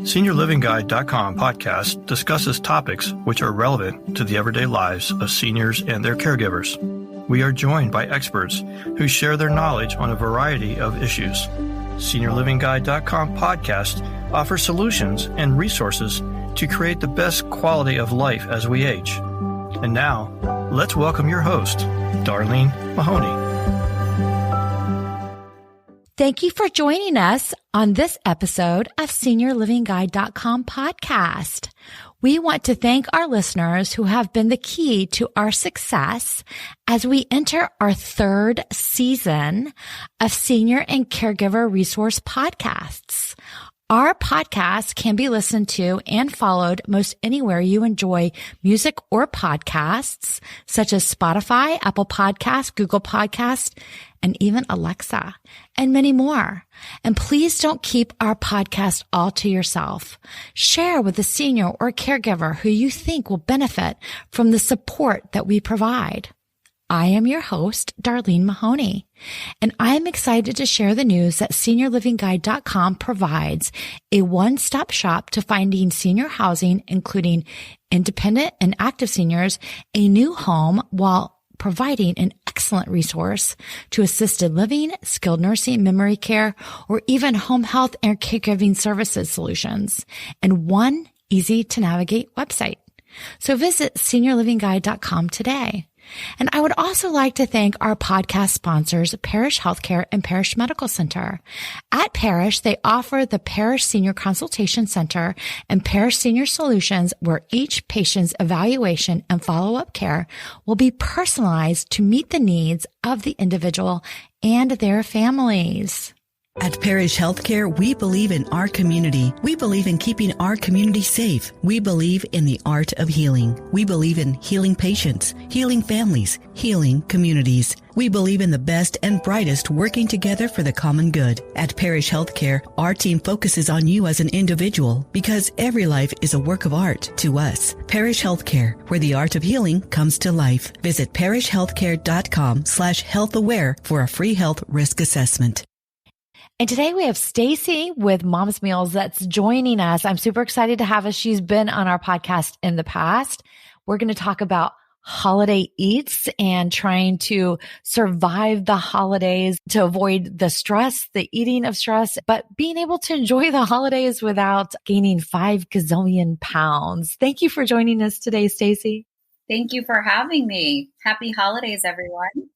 SeniorLivingGuide.com podcast discusses topics which are relevant to the everyday lives of seniors and their caregivers. We are joined by experts who share their knowledge on a variety of issues. SeniorLivingGuide.com podcast offers solutions and resources to create the best quality of life as we age. And now, let's welcome your host, Darlene Mahoney. Thank you for joining us on this episode of SeniorLivingGuide.com podcast. We want to thank our listeners who have been the key to our success as we enter our third season of Senior and Caregiver Resource Podcasts. Our podcast can be listened to and followed most anywhere you enjoy music or podcasts, such as Spotify, Apple Podcasts, Google Podcasts, and even Alexa, and many more. And please don't keep our podcast all to yourself. Share with a senior or caregiver who you think will benefit from the support that we provide. I am your host, Darlene Mahoney, and I am excited to share the news that SeniorLivingGuide.com provides a one-stop shop to finding senior housing, including independent and active seniors, a new home, while providing an excellent resource to assisted living, skilled nursing, memory care, or even home health and caregiving services solutions, and one easy-to-navigate website. So visit SeniorLivingGuide.com today. And I would also like to thank our podcast sponsors, Parish Healthcare and Parish Medical Center. At Parish, they offer the Parish Senior Consultation Center and Parish Senior Solutions, where each patient's evaluation and follow-up care will be personalized to meet the needs of the individual and their families. At Parish Healthcare, we believe in our community. We believe in keeping our community safe. We believe in the art of healing. We believe in healing patients, healing families, healing communities. We believe in the best and brightest working together for the common good. At Parish Healthcare, our team focuses on you as an individual because every life is a work of art to us. Parish Healthcare, where the art of healing comes to life. Visit parishhealthcare.com/healthaware for a free health risk assessment. And today we have Stacy with Mom's Meals that's joining us. I'm super excited to have her. She's been on our podcast in the past. We're going to talk about holiday eats and trying to survive the holidays to avoid the stress, the eating of stress, but being able to enjoy the holidays without gaining 5 gazillion pounds. Thank you for joining us today, Stacy. Thank you for having me. Happy holidays, everyone.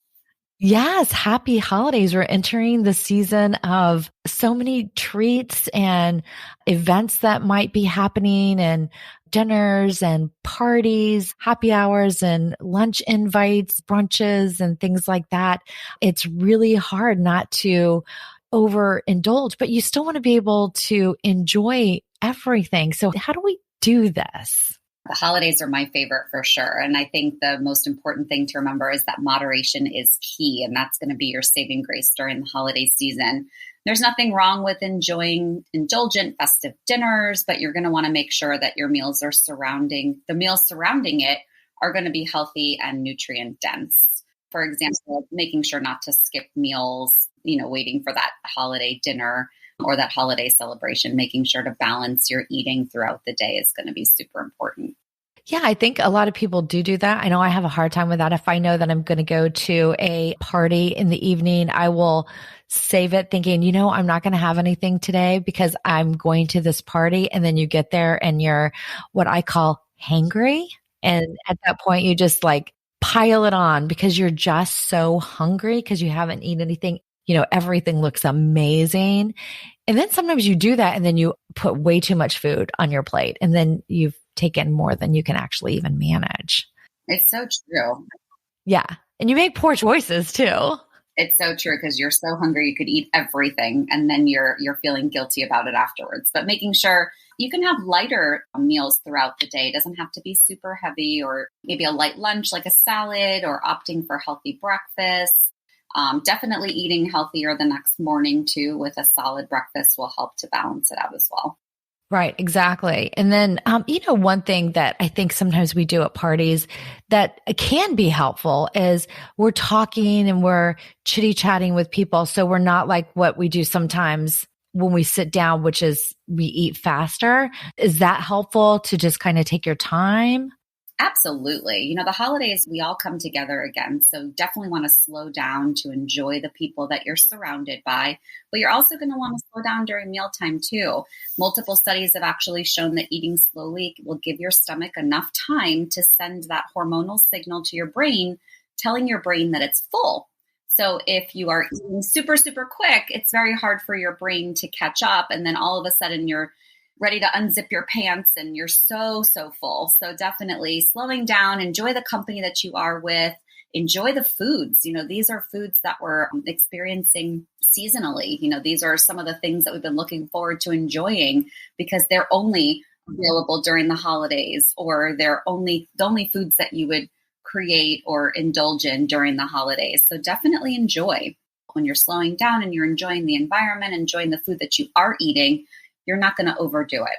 Yes, happy holidays. We're entering the season of so many treats and events that might be happening, and dinners and parties, happy hours and lunch invites, brunches and things like that. It's really hard not to overindulge, but you still want to be able to enjoy everything. So how do we do this? The holidays are my favorite for sure. And I think the most important thing to remember is that moderation is key. And that's going to be your saving grace during the holiday season. There's nothing wrong with enjoying indulgent festive dinners, but you're going to want to make sure that your meals surrounding it are going to be healthy and nutrient dense. For example, making sure not to skip meals, waiting for that holiday dinner or that holiday celebration, making sure to balance your eating throughout the day is going to be super important. Yeah, I think a lot of people do that. I know I have a hard time with that. If I know that I'm going to go to a party in the evening, I will save it thinking, I'm not going to have anything today because I'm going to this party. And then you get there and you're what I call hangry. And at that point, you just pile it on because you're just so hungry because you haven't eaten anything. Everything looks amazing. And then sometimes you do that and then you put way too much food on your plate and then you've taken more than you can actually even manage. It's so true. Yeah. And you make poor choices too. It's so true because you're so hungry you could eat everything and then you're feeling guilty about it afterwards. But making sure you can have lighter meals throughout the day. It doesn't have to be super heavy, or maybe a light lunch like a salad, or opting for healthy breakfast. Definitely eating healthier the next morning too with a solid breakfast will help to balance it out as well. Right, exactly. And then, one thing that I think sometimes we do at parties that can be helpful is we're talking and we're chitty-chatting with people. So we're not like what we do sometimes when we sit down, which is we eat faster. Is that helpful to just kind of take your time? Absolutely. The holidays, we all come together again. So definitely want to slow down to enjoy the people that you're surrounded by. But you're also going to want to slow down during mealtime too. Multiple studies have actually shown that eating slowly will give your stomach enough time to send that hormonal signal to your brain, telling your brain that it's full. So if you are eating super, super quick, it's very hard for your brain to catch up. And then all of a sudden you're ready to unzip your pants and you're so full. So definitely slowing down, enjoy the company that you are with, enjoy the foods. These are foods that we're experiencing seasonally. These are some of the things that we've been looking forward to enjoying because they're only available during the holidays, or they're the only foods that you would create or indulge in during the holidays. So definitely enjoy. When you're slowing down and you're enjoying the environment, enjoying the food that you are eating, you're not going to overdo it.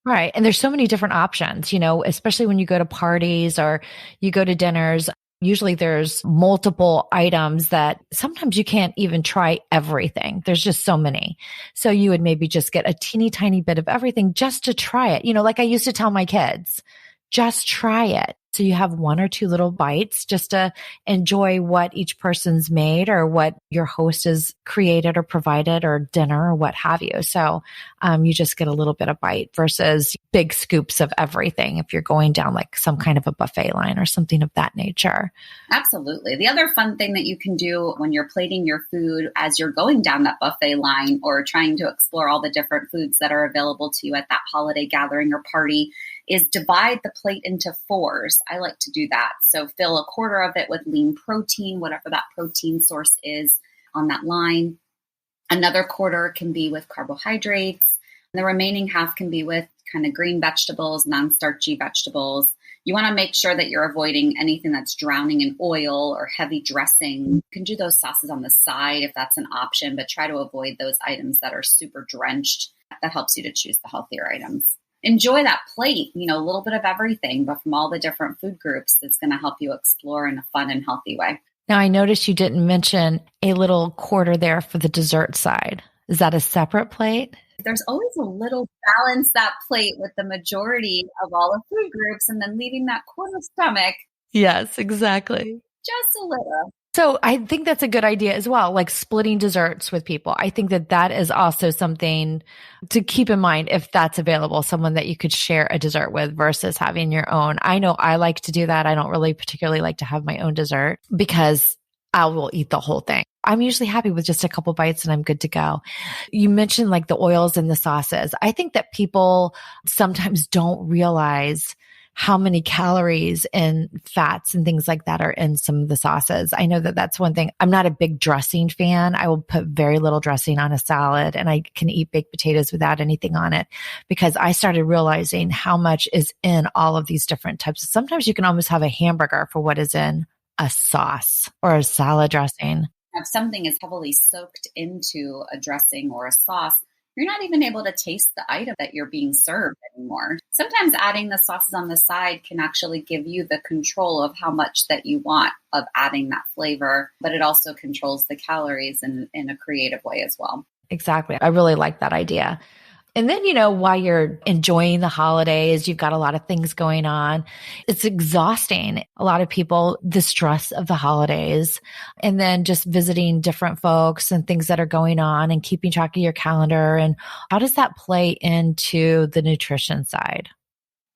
Right. And there's so many different options, especially when you go to parties or you go to dinners. Usually there's multiple items that sometimes you can't even try everything. There's just so many. So you would maybe just get a teeny tiny bit of everything just to try it. Like I used to tell my kids, just try it. So you have one or two little bites just to enjoy what each person's made or what your host has created or provided, or dinner or what have you. So you just get a little bit of bite versus big scoops of everything if you're going down like some kind of a buffet line or something of that nature. Absolutely. The other fun thing that you can do when you're plating your food as you're going down that buffet line or trying to explore all the different foods that are available to you at that holiday gathering or party is divide the plate into fours. I like to do that. So fill a quarter of it with lean protein, whatever that protein source is on that line. Another quarter can be with carbohydrates. And the remaining half can be with kind of green vegetables, non-starchy vegetables. You want to make sure that you're avoiding anything that's drowning in oil or heavy dressing. You can do those sauces on the side if that's an option, but try to avoid those items that are super drenched. That helps you to choose the healthier items. Enjoy that plate, a little bit of everything, but from all the different food groups, it's going to help you explore in a fun and healthy way. Now, I noticed you didn't mention a little quarter there for the dessert side. Is that a separate plate? There's always a little balance that plate with the majority of all the food groups and then leaving that quarter stomach. Yes, exactly. Just a little. So I think that's a good idea as well, like splitting desserts with people. I think that is also something to keep in mind if that's available, someone that you could share a dessert with versus having your own. I know I like to do that. I don't really particularly like to have my own dessert because I will eat the whole thing. I'm usually happy with just a couple bites and I'm good to go. You mentioned like the oils and the sauces. I think that people sometimes don't realize how many calories and fats and things like that are in some of the sauces. I know that that's one thing. I'm not a big dressing fan. I will put very little dressing on a salad and I can eat baked potatoes without anything on it because I started realizing how much is in all of these different types. Sometimes you can almost have a hamburger for what is in a sauce or a salad dressing. If something is heavily soaked into a dressing or a sauce, you're not even able to taste the item that you're being served anymore. Sometimes adding the sauces on the side can actually give you the control of how much that you want of adding that flavor, but it also controls the calories in a creative way as well. Exactly. I really like that idea. And then, while you're enjoying the holidays, you've got a lot of things going on. It's exhausting. A lot of people, the stress of the holidays, and then just visiting different folks and things that are going on and keeping track of your calendar. And how does that play into the nutrition side?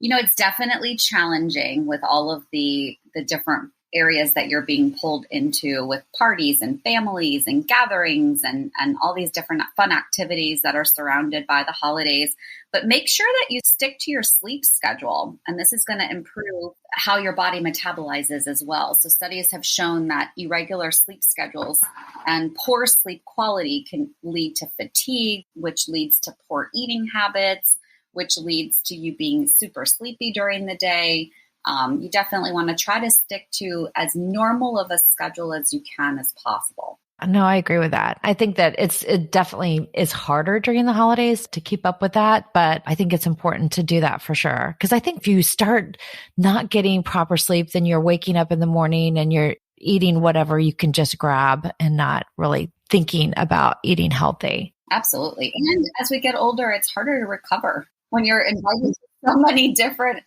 It's definitely challenging with all of the different areas that you're being pulled into with parties and families and gatherings and all these different fun activities that are surrounded by the holidays. But make sure that you stick to your sleep schedule. And this is going to improve how your body metabolizes as well. So studies have shown that irregular sleep schedules and poor sleep quality can lead to fatigue, which leads to poor eating habits, which leads to you being super sleepy during the day. You definitely want to try to stick to as normal of a schedule as you can as possible. No, I agree with that. I think that it definitely is harder during the holidays to keep up with that, but I think it's important to do that for sure. Because I think if you start not getting proper sleep, then you're waking up in the morning and you're eating whatever you can just grab and not really thinking about eating healthy. Absolutely. And as we get older, it's harder to recover. When you're invited to so many different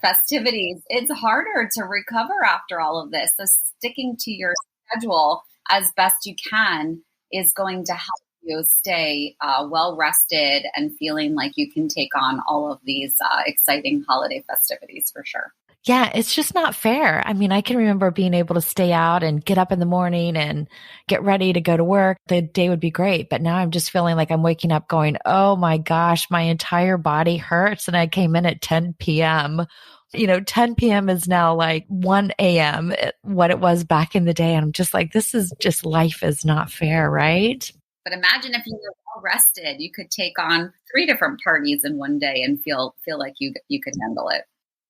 festivities, it's harder to recover after all of this. So sticking to your schedule as best you can is going to help you stay well rested and feeling like you can take on all of these exciting holiday festivities for sure. Yeah, it's just not fair. I mean, I can remember being able to stay out and get up in the morning and get ready to go to work. The day would be great. But now I'm just feeling like I'm waking up going, oh my gosh, my entire body hurts. And I came in at 10 p.m. 10 p.m. is now like 1 a.m. what it was back in the day. And I'm just like, this is just, life is not fair, right? But imagine if you were well rested, you could take on 3 different parties in one day and feel like you could handle it.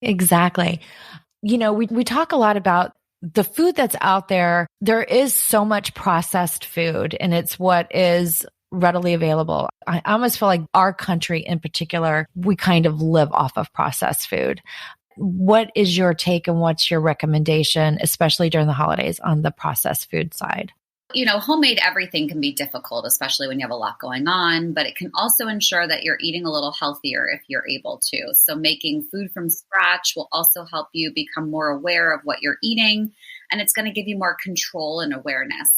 Exactly. We talk a lot about the food that's out there. There is so much processed food, and it's what is readily available. I almost feel like our country in particular, we kind of live off of processed food. What is your take and what's your recommendation, especially during the holidays, on the processed food side? Homemade everything can be difficult, especially when you have a lot going on, but it can also ensure that you're eating a little healthier if you're able to. So making food from scratch will also help you become more aware of what you're eating, and it's going to give you more control and awareness.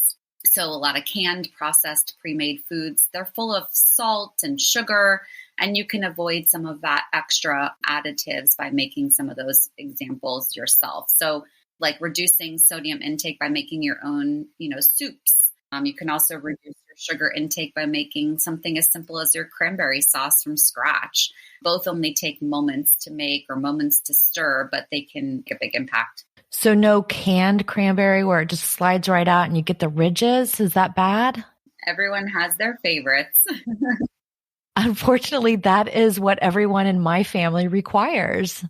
So a lot of canned, processed, pre-made foods, they're full of salt and sugar, and you can avoid some of that extra additives by making some of those examples yourself. So like reducing sodium intake by making your own, soups. You can also reduce your sugar intake by making something as simple as your cranberry sauce from scratch. Both only take moments to make or moments to stir, but they can make a big impact. So no canned cranberry where it just slides right out and you get the ridges. Is that bad? Everyone has their favorites. Unfortunately, that is what everyone in my family requires.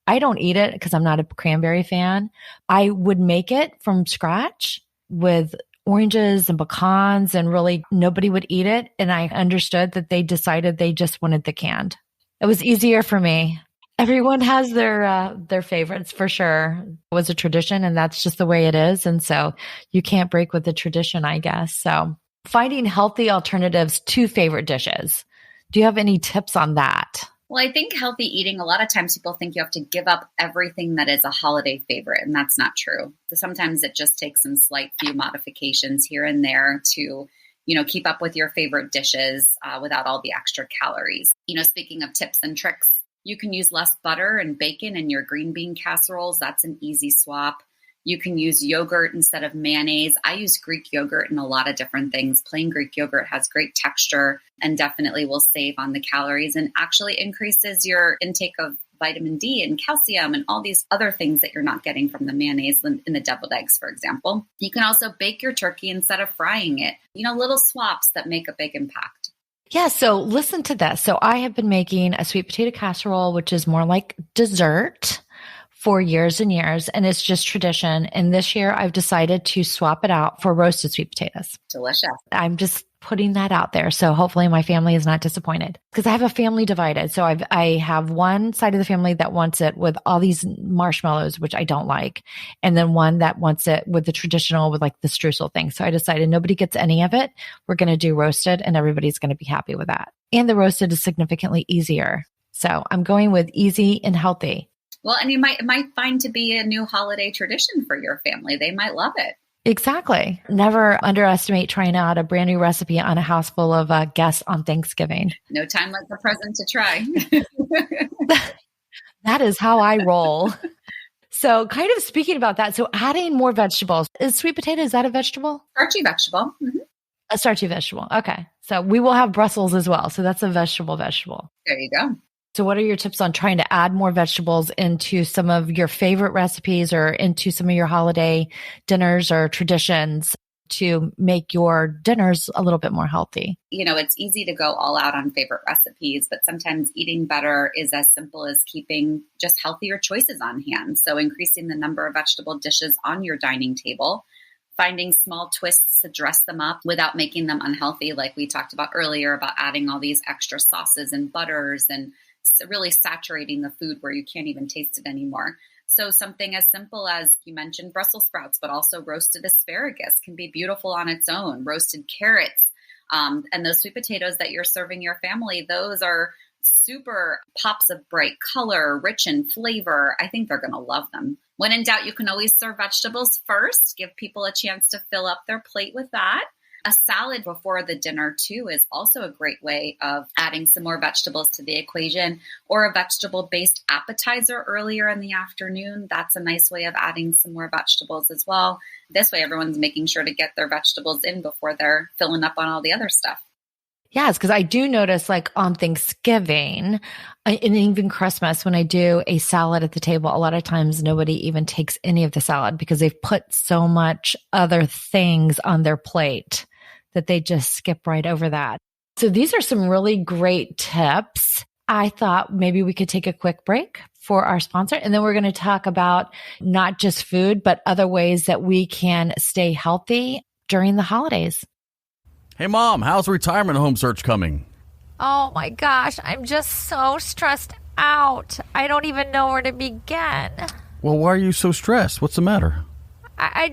I don't eat it because I'm not a cranberry fan. I would make it from scratch with oranges and pecans, and really nobody would eat it. And I understood that they decided they just wanted the canned. It was easier for me. Everyone has their favorites for sure. It was a tradition, and that's just the way it is. And so you can't break with the tradition, I guess. So finding healthy alternatives to favorite dishes. Do you have any tips on that? Well, I think healthy eating, a lot of times people think you have to give up everything that is a holiday favorite, and that's not true. So sometimes it just takes some slight few modifications here and there to, keep up with your favorite dishes without all the extra calories. Speaking of tips and tricks, you can use less butter and bacon in your green bean casseroles. That's an easy swap. You can use yogurt instead of mayonnaise. I use Greek yogurt in a lot of different things. Plain Greek yogurt has great texture and definitely will save on the calories and actually increases your intake of vitamin D and calcium and all these other things that you're not getting from the mayonnaise in the deviled eggs, for example. You can also bake your turkey instead of frying it. Little swaps that make a big impact. Yeah, so listen to this. So I have been making a sweet potato casserole, which is more like dessert, for years and years, and it's just tradition. And this year I've decided to swap it out for roasted sweet potatoes. Delicious. I'm just putting that out there. So hopefully my family is not disappointed, because I have a family divided. So I have one side of the family that wants it with all these marshmallows, which I don't like. And then one that wants it with the traditional, with like the streusel thing. So I decided nobody gets any of it. We're going to do roasted, and everybody's going to be happy with that. And the roasted is significantly easier. So I'm going with easy and healthy. Well, and it might find to be a new holiday tradition for your family. They might love it. Exactly. Never underestimate trying out a brand new recipe on a house full of guests on Thanksgiving. No time like the present to try. That is how I roll. So kind of speaking about that, so adding more vegetables. Is sweet potato, is that a vegetable? Starchy vegetable. Mm-hmm. A starchy vegetable. Okay. So we will have Brussels as well. So that's a vegetable. There you go. So what are your tips on trying to add more vegetables into some of your favorite recipes or into some of your holiday dinners or traditions to make your dinners a little bit more healthy? It's easy to go all out on favorite recipes, but sometimes eating better is as simple as keeping just healthier choices on hand. So increasing the number of vegetable dishes on your dining table, finding small twists to dress them up without making them unhealthy, like we talked about earlier, about adding all these extra sauces and butters and really saturating the food where you can't even taste it anymore. So something as simple as, you mentioned Brussels sprouts, but also roasted asparagus can be beautiful on its own. Roasted carrots, And those sweet potatoes that you're serving your family, those are super pops of bright color, rich in flavor. I think they're going to love them. When in doubt, you can always serve vegetables first. Give people a chance to fill up their plate with that. A salad before the dinner, too, is also a great way of adding some more vegetables to the equation, or a vegetable-based appetizer earlier in the afternoon. That's a nice way of adding some more vegetables as well. This way, everyone's making sure to get their vegetables in before they're filling up on all the other stuff. Yes, because I do notice like on Thanksgiving and even Christmas, when I do a salad at the table, a lot of times nobody even takes any of the salad because they've put so much other things on their plate that they just skip right over that. So these are some really great tips. I thought maybe we could take a quick break for our sponsor, and then we're going to talk about not just food, but other ways that we can stay healthy during the holidays. Hey, Mom, how's the retirement home search coming? Oh my gosh, I'm just so stressed out. I don't even know where to begin. Well, why are you so stressed? What's the matter? I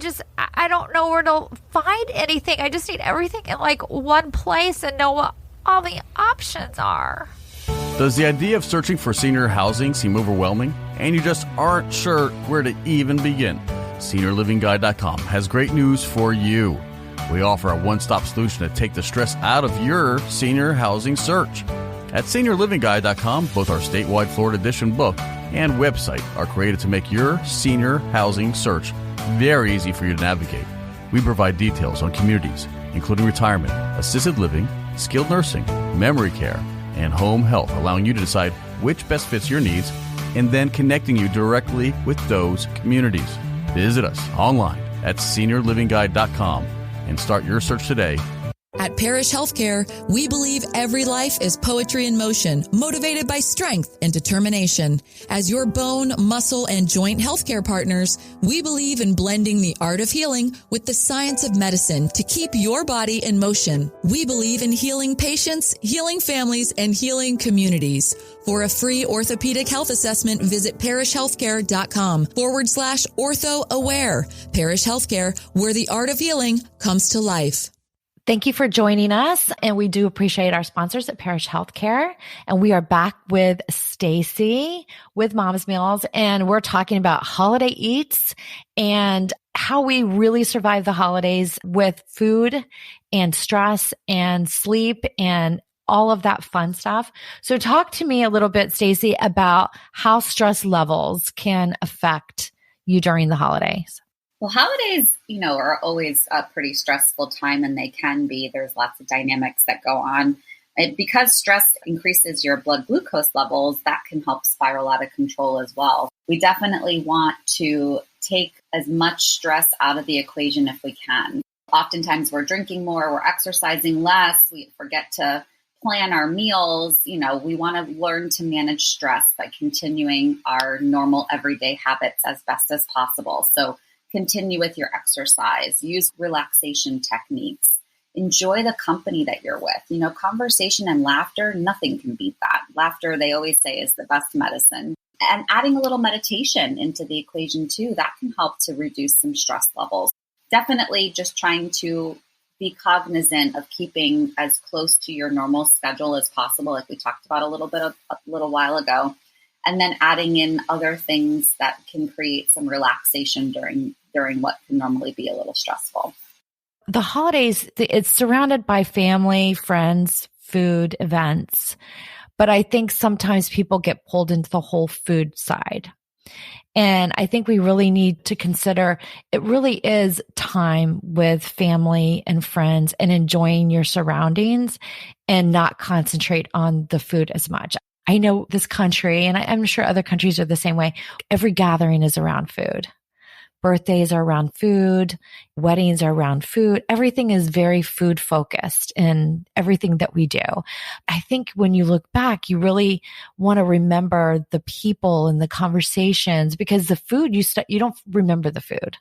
don't know where to find anything. I just need everything in like one place and know what all the options are. Does the idea of searching for senior housing seem overwhelming and you just aren't sure where to even begin? SeniorLivingGuide.com has great news for you. We offer a one-stop solution to take the stress out of your senior housing search. At SeniorLivingGuide.com, both our statewide Florida edition book and website are created to make your senior housing search very easy for you to navigate. We provide details on communities, including retirement, assisted living, skilled nursing, memory care, and home health, allowing you to decide which best fits your needs and then connecting you directly with those communities. Visit us online at SeniorLivingGuide.com and start your search today. At Parish Healthcare, we believe every life is poetry in motion, motivated by strength and determination. As your bone, muscle, and joint healthcare partners, we believe in blending the art of healing with the science of medicine to keep your body in motion. We believe in healing patients, healing families, and healing communities. For a free orthopedic health assessment, visit parishhealthcare.com/orthoaware. Parish Healthcare, where the art of healing comes to life. Thank you for joining us. And we do appreciate our sponsors at Parish Healthcare. And we are back with Stacy with Mom's Meals. And we're talking about holiday eats and how we really survive the holidays with food and stress and sleep and all of that fun stuff. So talk to me a little bit, Stacy, about how stress levels can affect you during the holidays. Well, holidays, are always a pretty stressful time, and they can be. There's lots of dynamics that go on. And because stress increases your blood glucose levels, that can help spiral out of control as well. We definitely want to take as much stress out of the equation if we can. Oftentimes we're drinking more, we're exercising less, we forget to plan our meals. We want to learn to manage stress by continuing our normal everyday habits as best as possible. So continue with your exercise, use relaxation techniques, enjoy the company that you're with. Conversation and laughter, nothing can beat that. Laughter, they always say, is the best medicine. And adding a little meditation into the equation too, that can help to reduce some stress levels. Definitely just trying to be cognizant of keeping as close to your normal schedule as possible, like we talked about a little while ago. And then adding in other things that can create some relaxation during what can normally be a little stressful. The holidays, it's surrounded by family, friends, food, events. But I think sometimes people get pulled into the whole food side. And I think we really need to consider it really is time with family and friends and enjoying your surroundings and not concentrate on the food as much. I know this country, and I'm sure other countries are the same way, every gathering is around food. Birthdays are around food. Weddings are around food. Everything is very food focused in everything that we do. I think when you look back, you really want to remember the people and the conversations, because the food, you don't remember the food.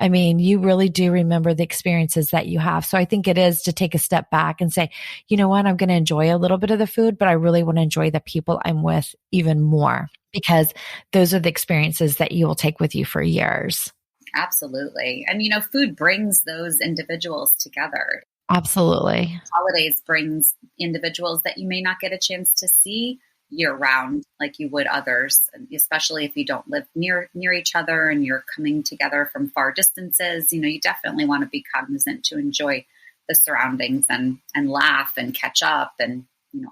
I mean, you really do remember the experiences that you have. So I think it is to take a step back and say, you know what, I'm going to enjoy a little bit of the food, but I really want to enjoy the people I'm with even more, because those are the experiences that you will take with you for years. Absolutely. And, food brings those individuals together. Absolutely. Holidays brings individuals that you may not get a chance to see year round like you would others, especially if you don't live near each other and you're coming together from far distances. You definitely want to be cognizant to enjoy the surroundings and laugh and catch up and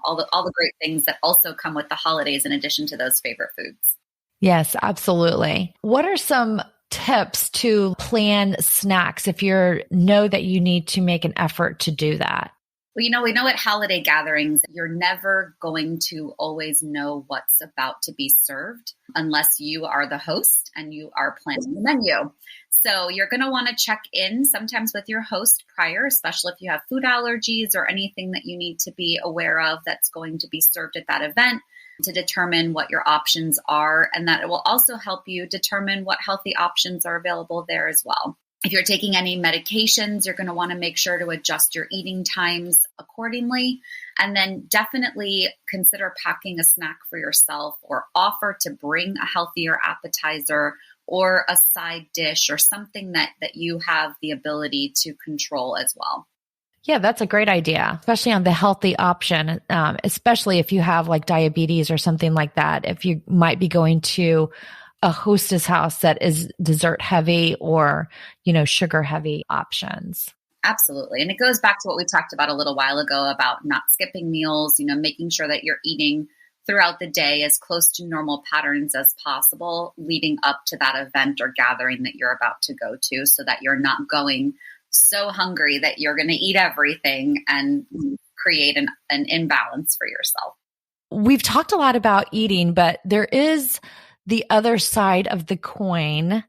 all the great things that also come with the holidays in addition to those favorite foods. Yes, absolutely. What are some tips to plan snacks if you know that you need to make an effort to do that? Well, we know at holiday gatherings, you're never going to always know what's about to be served unless you are the host and you are planning the menu. So you're going to want to check in sometimes with your host prior, especially if you have food allergies or anything that you need to be aware of that's going to be served at that event, to determine what your options are. And that it will also help you determine what healthy options are available there as well. If you're taking any medications, you're going to want to make sure to adjust your eating times accordingly. And then definitely consider packing a snack for yourself or offer to bring a healthier appetizer or a side dish or something that you have the ability to control as well. Yeah, that's a great idea, especially on the healthy option, especially if you have like diabetes or something like that. If you might be going to a hostess house that is dessert heavy or, sugar heavy options. Absolutely. And it goes back to what we talked about a little while ago about not skipping meals, making sure that you're eating throughout the day as close to normal patterns as possible leading up to that event or gathering that you're about to go to, so that you're not going so hungry that you're going to eat everything and create an imbalance for yourself. We've talked a lot about eating, but there is the other side of the coin,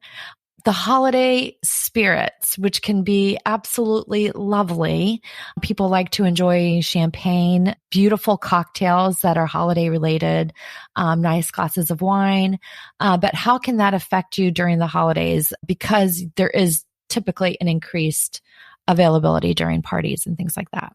the holiday spirits, which can be absolutely lovely. People like to enjoy champagne, beautiful cocktails that are holiday related, nice glasses of wine. But how can that affect you during the holidays? Because there is typically an increased availability during parties and things like that.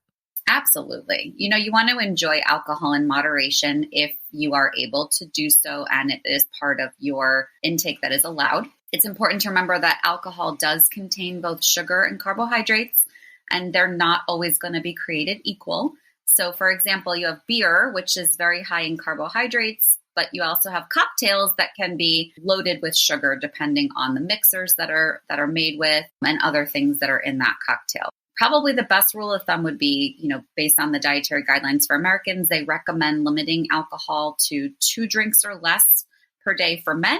Absolutely. You want to enjoy alcohol in moderation if you are able to do so and it is part of your intake that is allowed. It's important to remember that alcohol does contain both sugar and carbohydrates, and they're not always going to be created equal. So, for example, you have beer, which is very high in carbohydrates, but you also have cocktails that can be loaded with sugar depending on the mixers that are made with and other things that are in that cocktail. Probably the best rule of thumb would be, based on the dietary guidelines for Americans, they recommend limiting alcohol to 2 drinks or less per day for men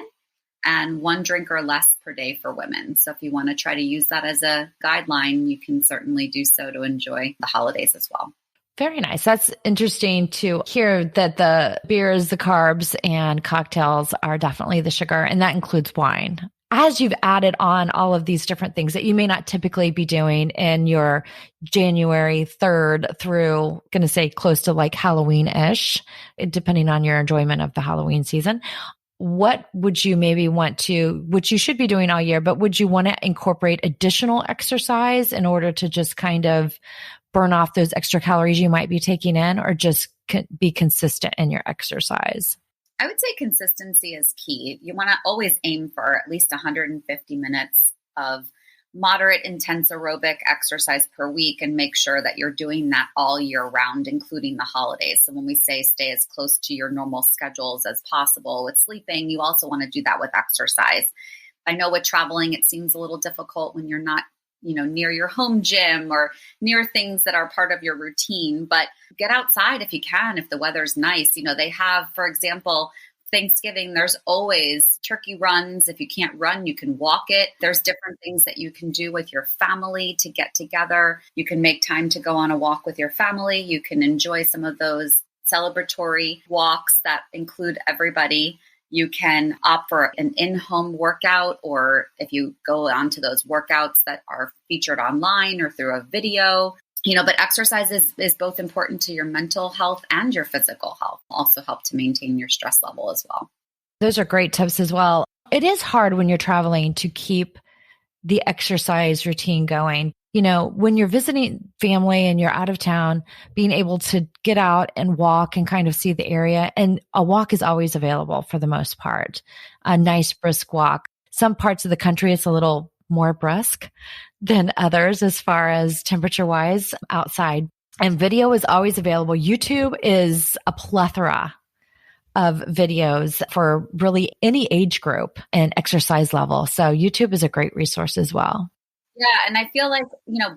and 1 drink or less per day for women. So if you want to try to use that as a guideline, you can certainly do so to enjoy the holidays as well. Very nice. That's interesting to hear that the beers, the carbs, and cocktails are definitely the sugar, and that includes wine. As you've added on all of these different things that you may not typically be doing in your January 3rd through, going to say close to like Halloween-ish, depending on your enjoyment of the Halloween season, what would you maybe want to, which you should be doing all year, but would you want to incorporate additional exercise in order to just kind of burn off those extra calories you might be taking in, or just be consistent in your exercise? I would say consistency is key. You want to always aim for at least 150 minutes of moderate, intense aerobic exercise per week and make sure that you're doing that all year round, including the holidays. So when we say stay as close to your normal schedules as possible with sleeping, you also want to do that with exercise. I know with traveling, it seems a little difficult when you're not near your home gym or near things that are part of your routine, but get outside if you can, if the weather's nice. They have, for example, Thanksgiving, there's always turkey runs. If you can't run, you can walk it. There's different things that you can do with your family to get together. You can make time to go on a walk with your family. You can enjoy some of those celebratory walks that include everybody. You can opt for an in-home workout, or if you go on to those workouts that are featured online or through a video, but exercise is both important to your mental health and your physical health. Also help to maintain your stress level as well. Those are great tips as well. It is hard when you're traveling to keep the exercise routine going. When you're visiting family and you're out of town, being able to get out and walk and kind of see the area, and a walk is always available for the most part, a nice brisk walk. Some parts of the country, it's a little more brisk than others as far as temperature wise outside. And video is always available. YouTube is a plethora of videos for really any age group and exercise level. So YouTube is a great resource as well. Yeah. And I feel like,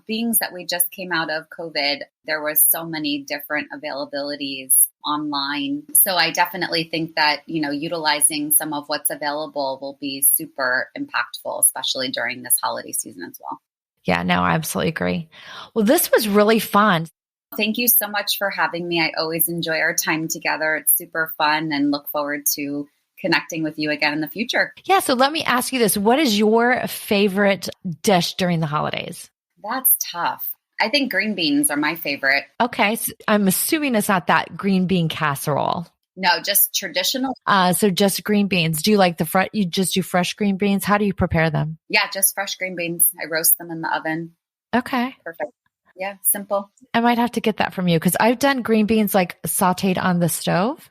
being that we just came out of COVID, there was so many different availabilities online. So I definitely think that, utilizing some of what's available will be super impactful, especially during this holiday season as well. Yeah, no, I absolutely agree. Well, this was really fun. Thank you so much for having me. I always enjoy our time together. It's super fun and look forward to connecting with you again in the future. Yeah. So let me ask you this. What is your favorite dish during the holidays? That's tough. I think green beans are my favorite. Okay. So I'm assuming it's not that green bean casserole. No, just traditional. So just green beans. Do you like you just do fresh green beans? How do you prepare them? Yeah, just fresh green beans. I roast them in the oven. Okay. Perfect. Yeah, simple. I might have to get that from you because I've done green beans like sauteed on the stove,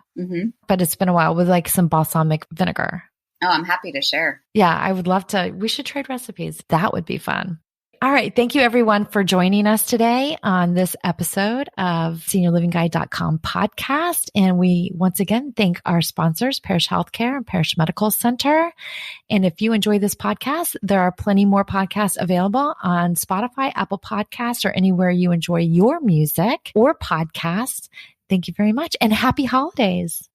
but it's been a while with like some balsamic vinegar. Oh, I'm happy to share. Yeah, I would love to. We should trade recipes. That would be fun. All right. Thank you everyone for joining us today on this episode of SeniorLivingGuide.com podcast. And we once again thank our sponsors, Parish Healthcare and Parish Medical Center. And if you enjoy this podcast, there are plenty more podcasts available on Spotify, Apple Podcasts, or anywhere you enjoy your music or podcasts. Thank you very much and happy holidays.